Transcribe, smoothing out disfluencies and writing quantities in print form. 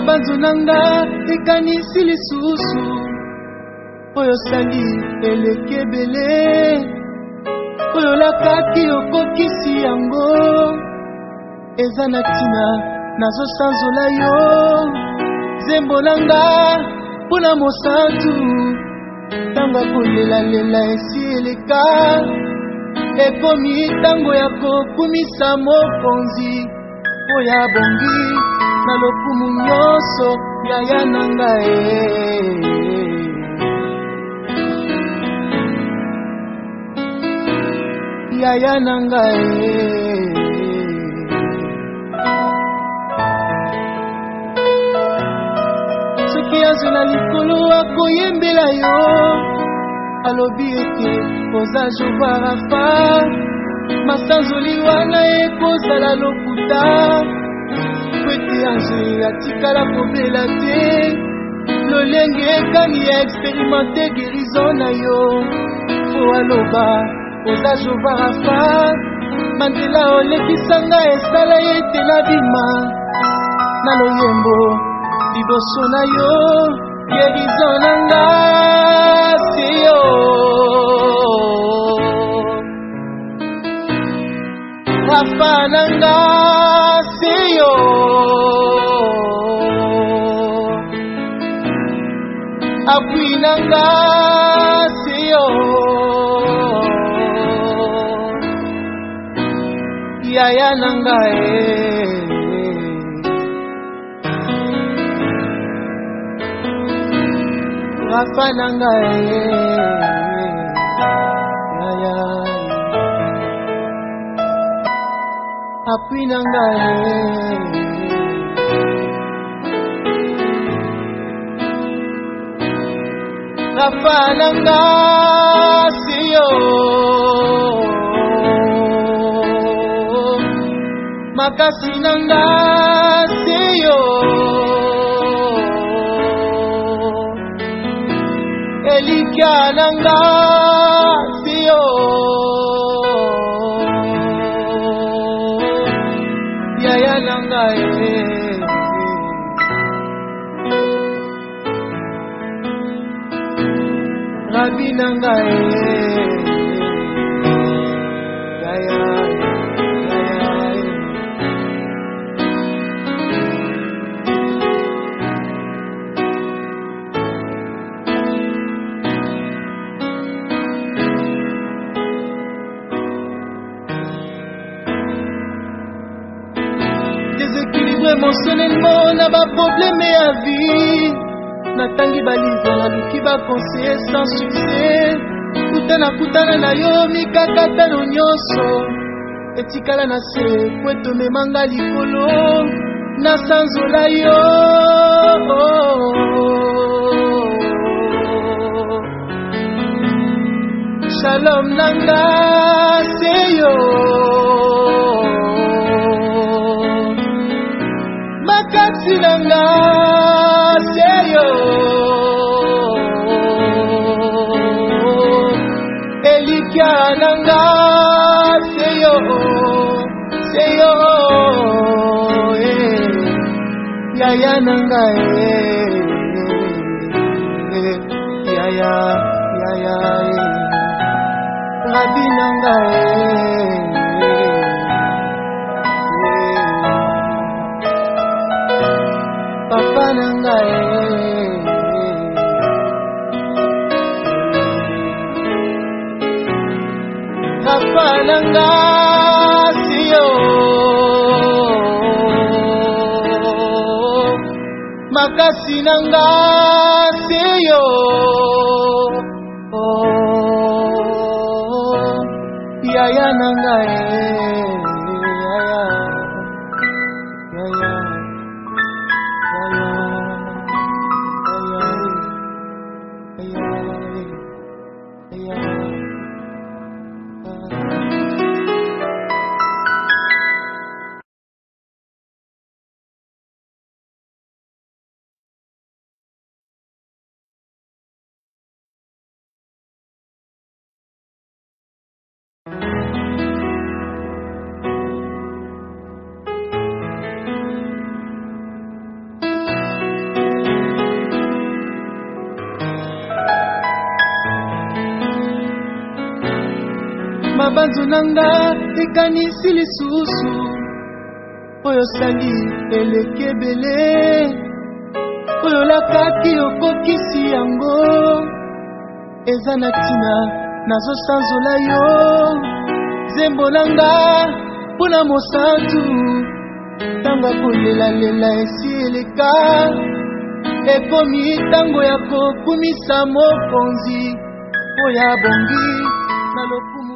banzo nanga ekanisi lisusu oyo sali elekebele oyo lakaki okokisi yango eza na ntina nazosanzola yo zembo nanga mpona mosantu ntango akolelalela esi eleka ekomi ntango ya kokumisa mokonzi oyo abongi na lokumu nyonso yaya nanga yaya nanga soki azela likolo akoyembela yo alobi ete koza Jova Rafa masanzoli wana ekozala lokuta kwete ange atikala kobela te lolenge ekani ya experimente guérison na yo po aloba koza Jova Rafa mandela olekisanga esala ete nabima na loyembo liboso na yo guérison nanga se yo Rafa nanga se yo appui nanga se yo yaya nanga Rafa nanga yaya appui nanga Rafa nanga se yo makasi nanga se yo elikia nanga se yo yaya nanga Rabi nanga yaya déséquilibre émotionnellement na ba problème ya vie natangi baliza naluki baconseiller sans succès kutana na yo mikakatano nyonso etikala na se po etomemanga likolo nasanzola yo shalom nanga se yo makasi nanga se yo elikia nanga se yo yaya nanga yaya Rabi nanga papa nanga Rafa nanga si yo makasi nanga si yo yaya nanga mabanzo nanga ekanisi lisusu oyo sali elekebele oyo lakaki okokisi yango eza na ntina nazosanzola yo zembo nanga mpona mosantu ntango akolelalela esi eleka ekomi ntango ya kokumisa mokonzi oyo abongi na lokumu